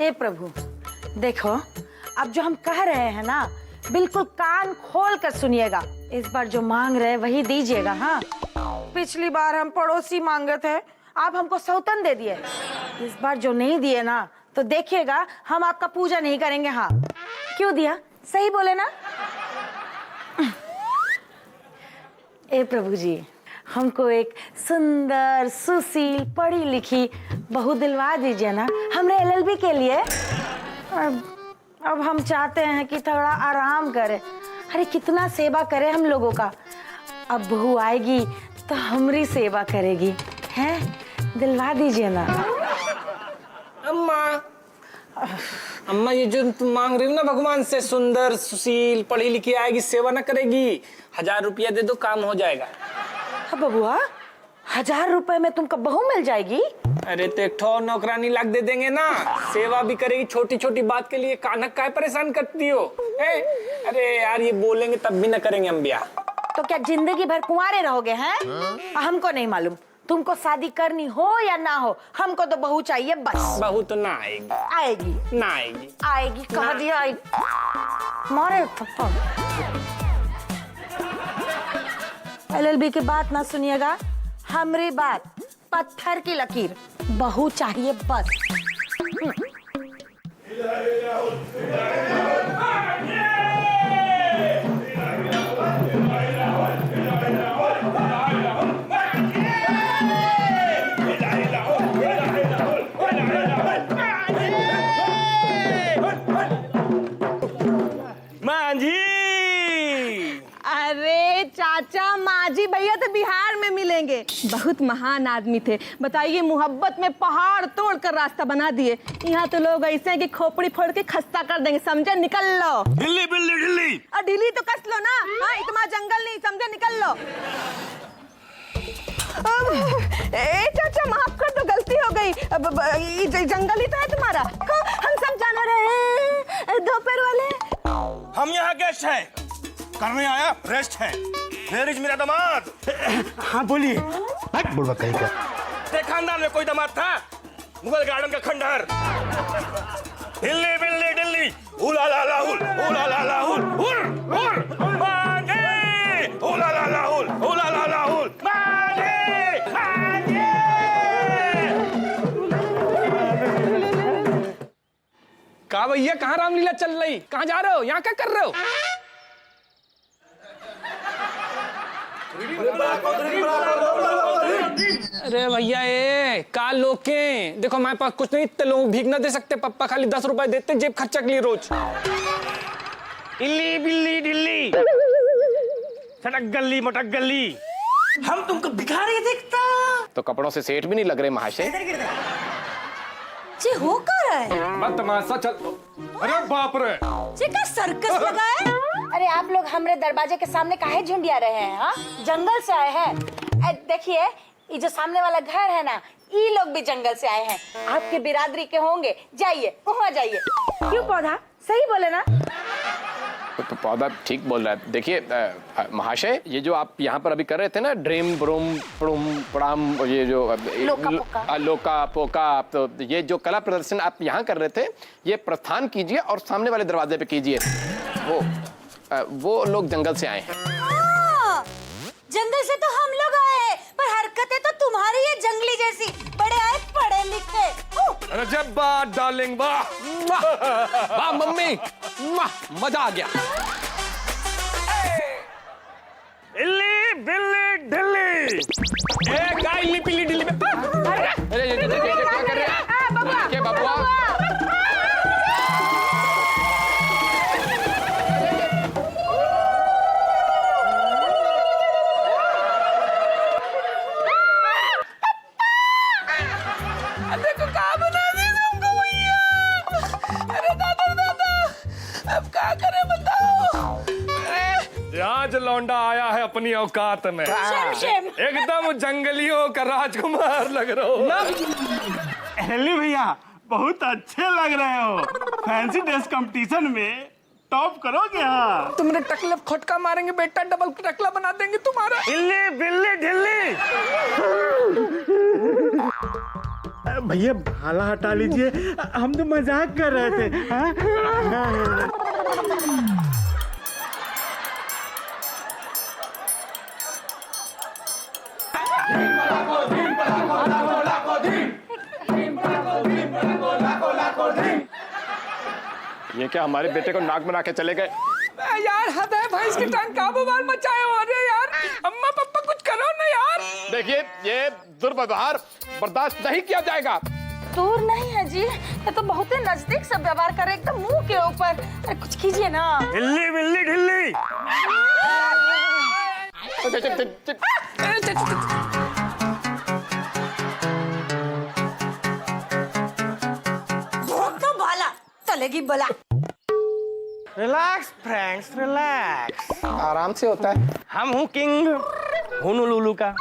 हे प्रभु, देखो अब जो हम कह रहे हैं ना, बिल्कुल कान खोल कर सुनिएगा। इस बार जो मांग रहे वही दीजिएगा। हाँ, पिछली बार हम पड़ोसी मांगे थे, आप हमको सौतन दे दिए। इस बार जो नहीं दिए ना, तो देखिएगा हम आपका पूजा नहीं करेंगे। हाँ, क्यों दिया? सही बोले ना? ए प्रभु जी, हमको एक सुंदर सुशील पढ़ी लिखी बहू दिलवा दीजिए ना, हमरे एलएलबी के लिए। अब हम चाहते हैं कि थोड़ा आराम करे। अरे कितना सेवा करे हम लोगों का। अब बहू आएगी तो हमारी सेवा करेगी, हैं? दिलवा दीजिए ना। अम्मा, अम्मा ये जो तुम मांग रही हो ना भगवान से, सुंदर सुशील पढ़ी लिखी आएगी, सेवा ना करेगी, 1000 रुपया दे दो, काम हो जाएगा। हाँ बबुआ, 1000 रुपए में तुमको बहू मिल जाएगी? अरे तो एक ठो नौकरानी लाख दे देंगे ना, सेवा भी करेगी, छोटी छोटी बात के लिए कानक काय परेशान करती हो? अरे यार ये बोलेंगे तब भी ना करेंगे हम ब्याह। तो क्या जिंदगी भर कुंवारे रहोगे? हैं? हमको नहीं मालूम, तुमको शादी करनी हो या ना हो, हमको तो बहू चाहिए बस। बहू तो ना आएगी। आएगी ना आएगी। आएगी, कह दिया आएगी। मारे पप्पा। एलएलबी की बात ना सुनिएगा, हमारी बात पत्थर की लकीर, बहू चाहिए बस। चाचा माजी भैया तो बिहार में मिलेंगे, बहुत महान आदमी थे। बताइए, मोहब्बत में पहाड़ तोड़ कर रास्ता बना दिए। यहाँ तो लोग ऐसे हैं कि खोपड़ी फोड़ के खस्ता कर देंगे, समझे? निकल लो। दिल्ली बिल्ली ढिल्ली। और ढिल्ली तो कस लो ना। हाँ, इतना जंगल नहीं, समझे? निकल लो। ए चाचा, माफ कर दो, गलती हो गई। जंगल ही तो है तुम्हारा। हम सब जानवर हैं, दो पैर वाले। हम यहाँ गेस्ट हैं, करने आया रेस्ट है। Where is मेरा दामाद? हाँ बोलिए। बुढ़वा कहीं का। तेरे खानदान में कोई दामाद था? मुगल गार्डन का खंडहर। दिल्ली बिल्ली दिल्ली, उला ला ला हुल, उला ला ला हुल, हुल हुल, मांगे, उला ला ला हुल, उला ला ला हुल, मांगे, मांगे। कहा भैया, कहाँ रामलीला चल रही? कहाँ जा रहे हो? यहाँ क्या कर रहे हो? अरे भैया ये का लोग के देखो, हमारे पास कुछ नहीं, इतने लोग भीख ना दे सकते। पापा खाली 10 रुपए देते जेब खर्चा के लिए रोज। इल्ली बिल्ली दिल्ली, सड़क गली मटक गली, हम तुमको भिखारी दिखता। तो कपड़ों से सेठ भी नहीं लग रहे महाशय। जी हो कर रहा है? बस तमाशा चल। अरे बाप रे, जी का सर्कस लगा है? अरे आप लोग हमारे दरवाजे के सामने काहे झुंडिया रहे हैं? हाँ, जंगल से आए हैं। देखिए, ये जो सामने वाला घर है ना, ये लोग भी जंगल से आए हैं, आपके बिरादरी के होंगे। जाइए, वहाँ जाइए। क्यों पौधा? सही बोले ना? तो पौधा ठीक बोल रहा है। देखिए महाशय, ये जो आप यहाँ पर अभी कर रहे थे ना, ड्रीम ब्रूम प्रूम प्रणाम, ये जो लोका पोका, तो ये जो कला प्रदर्शन आप यहाँ कर रहे थे, ये प्रस्थान कीजिए और सामने वाले दरवाजे पे कीजिए। वो लोग जंगल से आए हैं। जंगल से तो हम लोग आए, पर हरकतें तो तुम्हारी है जंगली जैसी। बड़े आए पढ़े लिखे। अरे जब बात डार्लिंग, वाह वाह मम्मी, मजा आ गया। इल्ली बिल्ली ढिल्ली, ए गाय इल्ली पिल्ली ढिल्ली में। अरे क्या कर रहे हैं? क्या बबुआ? आज लौंडा आया है अपनी औकात में, एकदम जंगलियों का राजकुमार लग रहा हो। एली भैया, बहुत अच्छे लग रहे हो। फैंसी ड्रेस कंपटीशन में टॉप करोगे। हाँ, तुमने टकलब खटका मारेंगे बेटा, डबल टकला बना देंगे तुम्हारा। इल्ली बिल्ली ढिल्ली। भैया भाला हटा लीजिए, हम तो मजाक कर रहे थे। हाँ? ये क्या हमारे बेटे को नाक बना के चले गए? यार हद है भाई, इसकी टांग का बवाल मचाए हो रहे यार। अम्मा पापा कुछ करो ना यार। देखिए ये दुर्व्यवहार बर्दाश्त नहीं किया जाएगा। दूर नहीं है जी, ये तो बहुत ही नजदीक से व्यवहार करे, एकदम मुंह के ऊपर। अरे कुछ कीजिए ना। ढिल्ली बिल्ली ढिल्ली। तो भाला चलेगी बला। Relax friends, relax. आराम से होता है। हम हूँ किंग होनोलुलु का,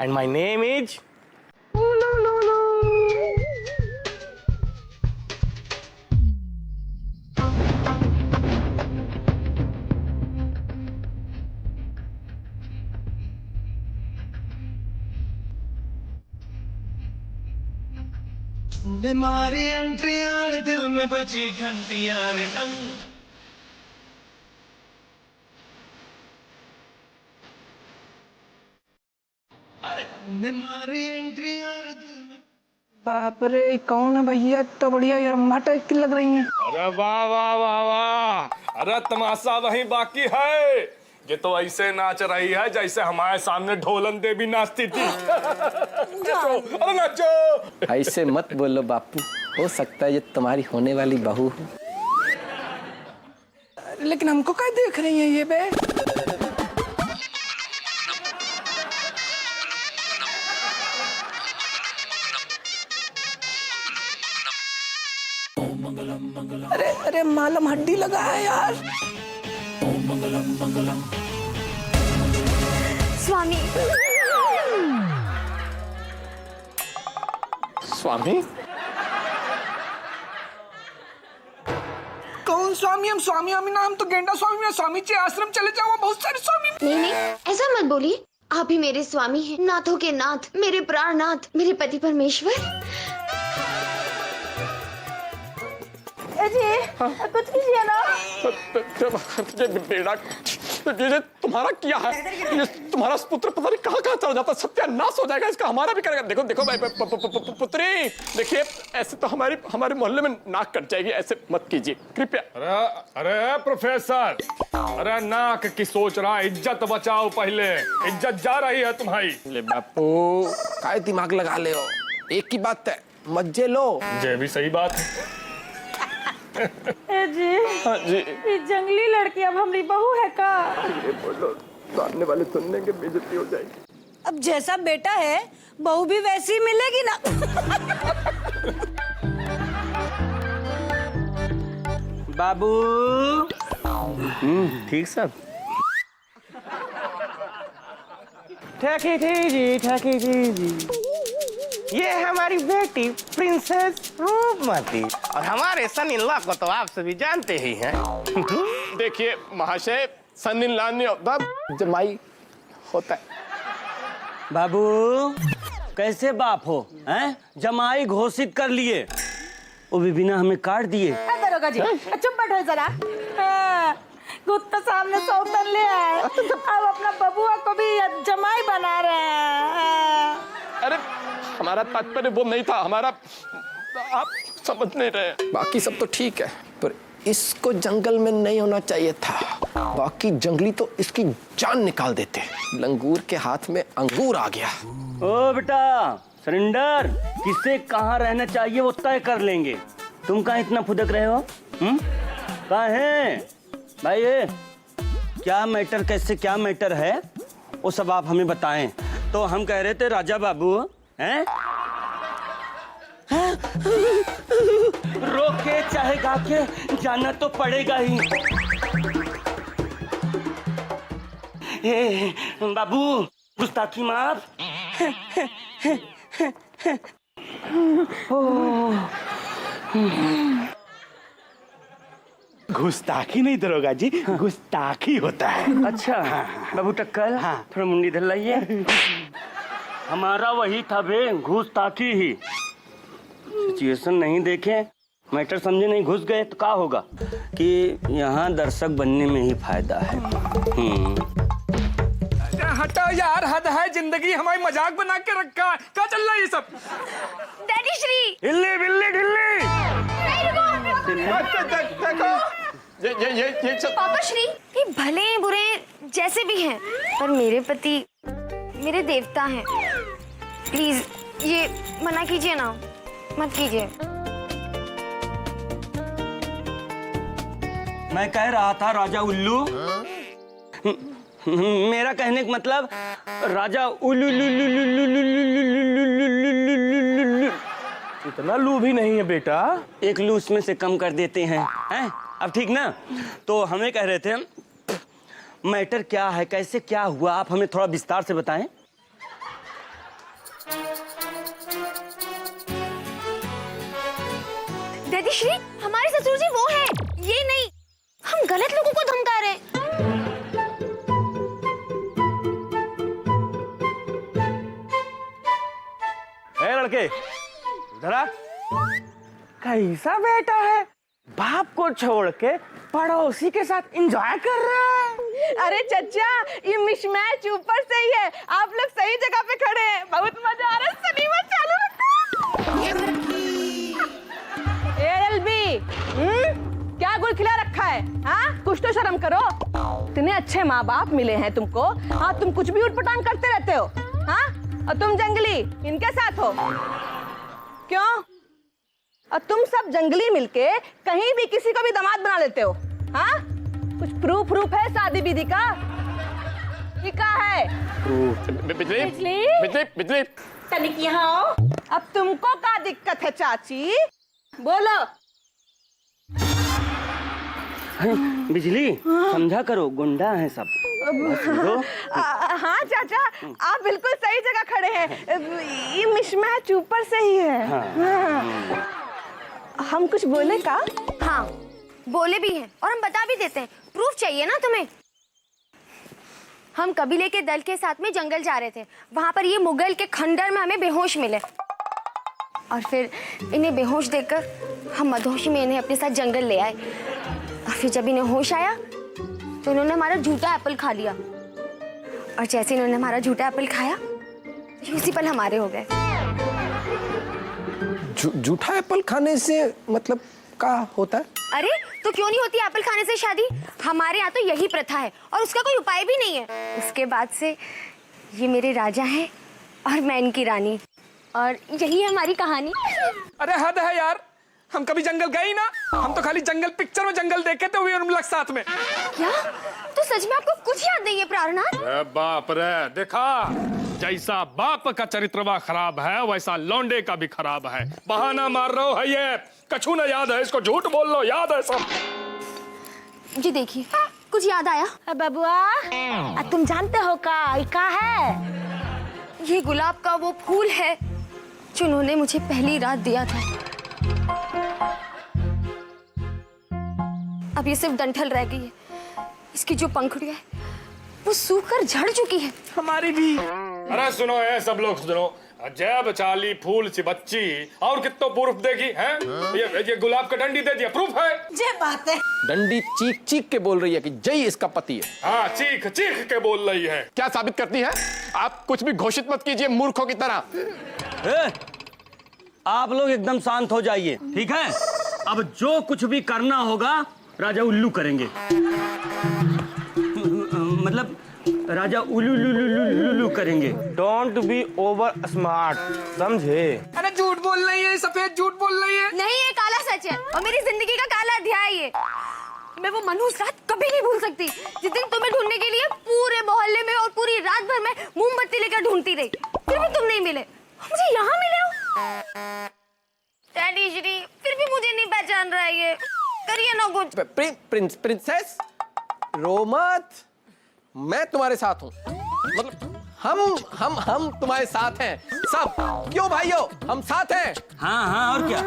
एंड माय नेम इज बीमारी एंट्रियां दिल में बची घंटियां रे टंग। बीमारी एंट्रियां दिल में। बाप रे कौन है भैया, इतना बढ़िया यार माटा की लग रही है। अरे वाह वाह वाह वाह, अरे तमाशा वहीं बाकी है। ये तो ऐसे नाच रही है जैसे हमारे सामने ढोलन देवी नाचती थी। अरे नाचो। ऐसे मत बोलो बापू, हो सकता है ये तुम्हारी होने वाली बहू हो। लेकिन हमको क्या देख रही है ये बे? अरे अरे मालम हड्डी लगा है यार। स्वामी स्वामी? कौन स्वामी? हम स्वामी स्वामी नाम तो गेंडा स्वामी में स्वामी जी आश्रम चले जाओ, बहुत सारे स्वामी। नहीं नहीं ऐसा मत बोलिए, आप ही मेरे स्वामी हैं, नाथों के नाथ, मेरे प्राणनाथ, मेरे पति परमेश्वर। जी कुछ कीजिए ना। ये बेड़ा ये तुम्हारा क्या है? ये तुम्हारा पुत्र पता नहीं कहाँ कहाँ चला जाता है, सत्यानाश हो जाएगा इसका, हमारा भी करेगा। देखो देखो भाई पुत्री, देखिए ऐसे तो हमारे मोहल्ले में नाक कट जाएगी, ऐसे मत कीजिए कृपया। अरे अरे प्रोफेसर, अरे नाक की सोच रहा, इज्जत बचाओ पहले, इज्जत जा रही है तुम्हारी। ले बापू काय दिमाग लगा ले हो, एक ही बात है, मज्जे लो। ये भी सही बात है। जी हाँ जी, ये जंगली लड़की अब हमारी बहू है का? ये बोलो सामने वाले सुनने के बेइज्जती हो जाएगी। अब जैसा बेटा है बहू भी वैसी मिलेगी ना। बाबू ठीक सब। ठकी जी, ये हमारी बेटी प्रिंसेस रूपमती, और हमारे सन इन लॉ को तो आप सभी जानते ही हैं। देखिए महाशय, सन इन लॉ नहीं होता, जमाई होता है। बाबू कैसे बाप हो हैं? जमाई घोषित कर लिए, वो भी बिना हमें काट दिए। दरोगा जी चुप बैठो जरा। गुत्ता सामने सौतन ले आए, अब अपना बबुआ को भी जमाई बना रहे हैं। अरे हमारा तात्पर्य वो नहीं था, हमारा आप समझ नहीं रहे। बाकी सब तो ठीक है, पर इसको जंगल में नहीं होना चाहिए था, बाकी जंगली तो इसकी जान निकाल देते। लंगूर के हाथ में अंगूर आ गया। ओ बेटा सरेंडर, किसे कहाँ रहना चाहिए वो तय कर लेंगे। तुम कहाँ इतना फुदक रहे हो? कहाँ है भाई? ये क्या मैटर, कैसे क्या मैटर है वो सब आप हमें बताएं। तो हम कह रहे थे राजा बाबू हैं, रोके चाहे गा के जाना तो पड़ेगा ही। ए, बाबू गुस्ताखी माफ। गुस्ताखी नहीं दरोगा जी, गुस्ताखी होता है। अच्छा बाबू टक्कर, थोड़ा मुंडी धर लाइए। हमारा वही था बे, घूस ताकी ही। सिचुएशन नहीं देखे, मैटर समझे नहीं, घुस गए तो क्या होगा कि यहाँ दर्शक बनने में ही फायदा है। हटाओ यार, हद है, जिंदगी हमारी मजाक बना के रखा है। क्या चल रहा है ये सब? डैडी श्री हिल्ली बिल्ली ढिल्ली। ये सब पापा श्री, ये भले हैं बुरे हैं जैसे भी हैं, पर मेरे पति मेरे देवता हैं। प्लीज ये मना कीजिए ना, मत कीजिए। मैं कह रहा था राजा उल्लू, मेरा कहने का मतलब राजा उल्लू। इतना लू भी नहीं है बेटा। एक लू उसमें से कम कर देते हैं, हैं? अब ठीक ना? तो हमें कह रहे थे मैटर क्या है, कैसे क्या हुआ, आप हमें थोड़ा विस्तार से बताएं। दादी श्री, हमारे ससुर जी वो है, ये नहीं। हम गलत लोगों को धमका रहे हैं। लड़के इधर आ। कैसा बेटा है, बाप को छोड़ के पड़ोसी के साथ एंजॉय कर रहा है। अरे चचा, ये मिशमैच ऊपर से ही है, आप लोग सही जगह पे खड़े हैं, बहुत मजा आ रहा है। सिनेमा चालू रखो। एलएलबी, क्या गुल खिला रखा है? हाँ, कुछ तो शर्म करो। इतने अच्छे माँ बाप मिले हैं तुमको, हाँ तुम कुछ भी उटपटांग करते रहते हो। हाँ, और तुम जंगली इनके साथ हो क्यों? और तुम सब जंगली मिलके कहीं भी किसी को भी दामाद बना लेते हो। हाँ, कुछ प्रूफ है शादी विधि का? ये क्या है? बिजली तनिक यहाँ आओ। अब तुमको क्या दिक्कत है चाची, बोलो। बिजली, समझा करो, गुंडा है सब। हाँ चाचा, आप बिल्कुल सही जगह खड़े हैं, ये मिशमैच ऊपर से ही है। हाँ। हम कुछ बोले का? हाँ, बोले भी हैं और हम बता भी देते हैं। प्रूफ चाहिए ना तुम्हें? हम कबीले के दल के साथ में जंगल जा रहे थे, वहां पर ये मुगल के खंडर में हमें बेहोश मिले, और फिर इन्हें बेहोश देखकर हम मदहोशी में इन्हें अपने साथ जंगल ले आए। और फिर जब इन्हें होश आया तो इन्होंने हमारा झूठा एप्पल खा लिया, और जैसे इन्होंने हमारा झूठा एप्पल खाया, उसी पल हमारे हो गए। झूठा एप्पल खाने से मतलब क्या होता है? अरे तो क्यों नहीं होती एप्पल खाने से शादी? हमारे यहाँ तो यही प्रथा है और उसका कोई उपाय भी नहीं है। उसके बाद से ये मेरे राजा हैं और मैं इनकी रानी, और यही है हमारी कहानी। अरे हद है यार, हम कभी जंगल गए ही ना। हम तो खाली जंगल पिक्चर में जंगल देखे थे, वो हम लोग साथ में। क्या? तो सच में आपको कुछ याद नहीं है प्राणनाथ? बाप रे, देखा, जैसा बाप का चरित्रवा खराब है वैसा लौंडे का भी खराब है। बहाना मार रहा है ये, कछु न याद है इसको, झूठ बोल लो, याद है सब। जी देखिए, कुछ याद आया? बबुआ, तुम जानते हो का है? ये गुलाब का वो फूल है जो उन्होंने मुझे पहली रात दिया था। अब ये सिर्फ डंठल रह गई है, इसकी जो पंखुड़ियां है वो सूखकर झड़ चुकी है। हमारी भी। अरे सुनो है सब लोग, सुनो, जब चाली फूल सी बच्ची, और कितना प्रूफ देगी हैं? ये गुलाब का डंडी दे दिया, प्रूफ है। ये बात है। डंडी चीख चीख के बोल रही है कि जय इसका पति है। हाँ, चीख चीख के बोल रही है। क्या साबित करती है? आप कुछ भी घोषित मत कीजिए मूर्खों की तरह। आप लोग एकदम शांत हो जाइए, ठीक है? अब जो कुछ भी करना होगा राजा उल्लू करेंगे, मतलब राजा उल्लू करेंगे। डोंट बी ओवर स्मार्ट, समझे? अरे झूठ बोल रही है, सफेद झूठ बोल रही है। नहीं, ये काला सच है और मेरी जिंदगी का काला अध्याय है। मैं वो मनहूस रात कभी नहीं भूल सकती जिस दिन तुम्हें ढूंढने के लिए पूरे मोहल्ले में और पूरी रात भर में मोमबत्ती लेकर ढूंढती रही, फिर भी तुम नहीं मिले। मुझे यहाँ मिले हो डैडी श्री, फिर भी मुझे नहीं पहचान रहा है ये। करिए ना कुछ। प्रिंसेस, रो मत, मैं तुम्हारे साथ हूँ। मतलब हम तुम्हारे साथ हैं सब। क्यों भाइयों, हम साथ हैं। हाँ, और क्या?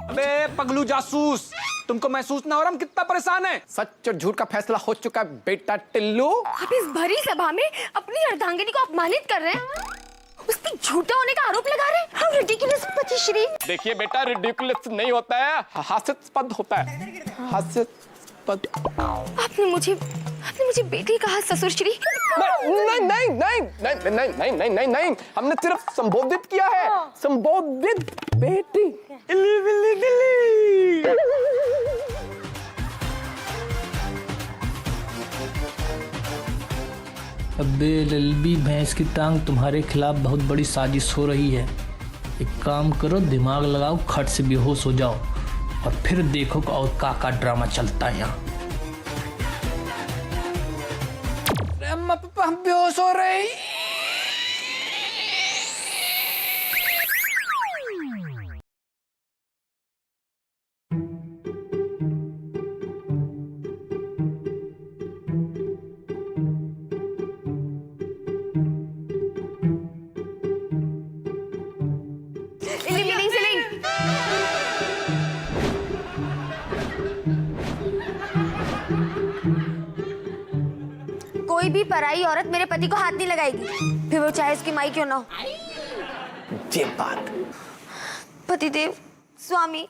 अबे पगलू जासूस, तुमको महसूस ना हो रहा हम कितना परेशान है? सच और झूठ का फैसला हो चुका है बेटा टिल्लू। आप इस भरी सभा में अपनी अर्धांगिनी को अपमानित कर रहे हैं, उसकी झूठा होने का आरोप लगा रहे हैं। How ridiculous, पतिश्री। देखिए बेटा, रिडिकुलस नहीं होता है, हास्यास्पद होता है, हास्यास्पद। आपने मुझे बेटी कहा ससुर श्री। नहीं नहीं नहीं नहीं नहीं नहीं नहीं नहीं नहीं, हमने सिर्फ संबोधित किया है, संबोधित बेटी। बिल्ली बिल्ली बिल्ली। अबे ललबी भैंस की टांग, तुम्हारे खिलाफ बहुत बड़ी साजिश हो रही है। एक काम करो, दिमाग लगाओ, खट से बेहोश हो जाओ और फिर देखो और का ड्रामा चलता है यहाँ। अम्मा पापा हम बेहोश हो रहे हैं। कोई भी पराई औरत मेरे पति को हाथ नहीं लगाएगी, फिर वो चाहे उसकी माई क्यों ना हो। ये बात। पतिदेव, स्वामी,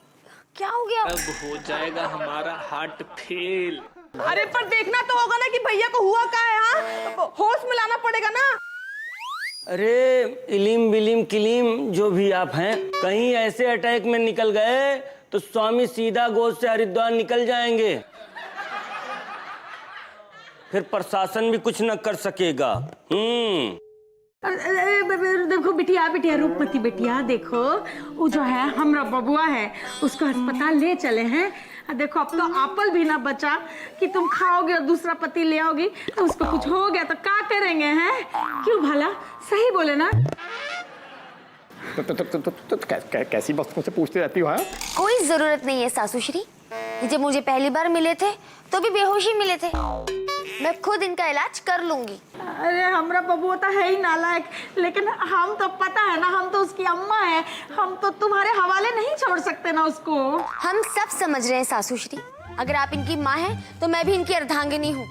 क्या हो गया? अब हो जाएगा हमारा हार्ट फेल। अरे पर देखना तो होगा ना कि भैया को हुआ क्या है। हाँ, होश में लाना पड़ेगा ना। अरे इलीम बिलीम किलीम जो भी आप हैं, कहीं ऐसे अटैक में निकल गए तो स्वामी सीधा गोद से हरिद्वार निकल जाएंगे, फिर प्रशासन भी कुछ न कर सकेगा। देखो बिटिया रूपमती बिटिया, देखो वो जो है हमरा बबुआ है, उसको अस्पताल ले चले हैं। देखो अब तो आपल भी ना बचा कि तुम खाओगे और दूसरा पति ले आओगी, तो उसको कुछ हो गया तो क्या करेंगे हैं? क्यों भला, सही बोले ना? कैसी बात मुझसे पूछती रहती हो? कोई जरूरत नहीं है सासू श्री। जब मुझे पहली बार मिले थे तो भी बेहोशी मिले थे। मैं खुद इनका इलाज कर लूंगी। अरे हमरा बबुआ तो है ही नालायक, लेकिन हम तो पता है ना, हम तो उसकी अम्मा है, हम तो तुम्हारे हवाले नहीं छोड़ सकते ना उसको। हम सब समझ रहे हैं सासू श्री, अगर आप इनकी माँ हैं तो मैं भी इनकी अर्धांगिनी हूँ।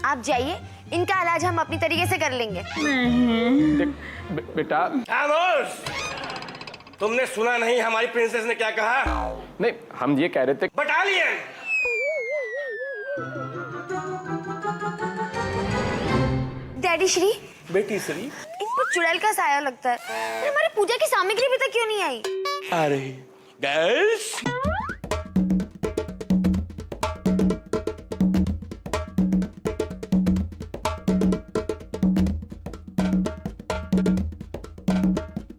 आप जाइए, इनका इलाज हम अपनी तरीके से कर लेंगे। बेटा खामोश! तुमने सुना नहीं हमारी प्रिंसेस ने क्या कहा? नहीं, हम ये कह रहे थे। बटालियन! डैडी श्री, बेटी श्री, इन पर चुड़ैल का साया लगता है। हमारी पूजा की सामग्री भी तक क्यों नहीं आई? अरे गैस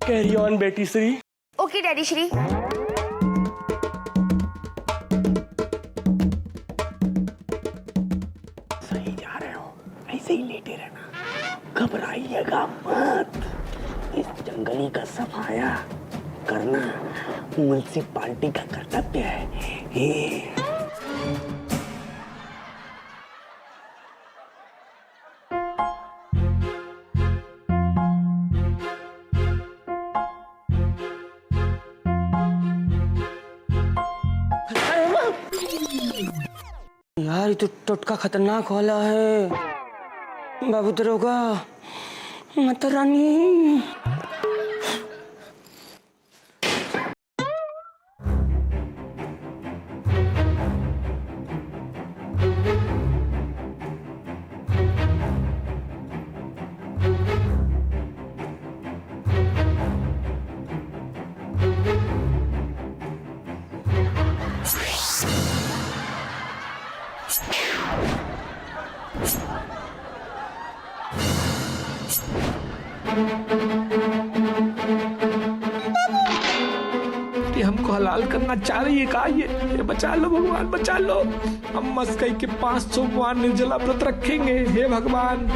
कैरी ऑन बेटी श्री। Okay daddy Shri. सही जा रहे हो, ऐसे ही लेटे रहना, घबराइएगा मत। इस जंगली का सफाया करना म्युनिसिपालिटी का कर्तव्य है। यार ये तो टोटका खतरनाक वाला है। बाबू दरोगा, माता रानी। हमको हलाल करना चाह रही है का? ये बचा लो भगवान, बचा लो। हम मस्कई के 500 निर्जला व्रत रखेंगे। हे भगवान।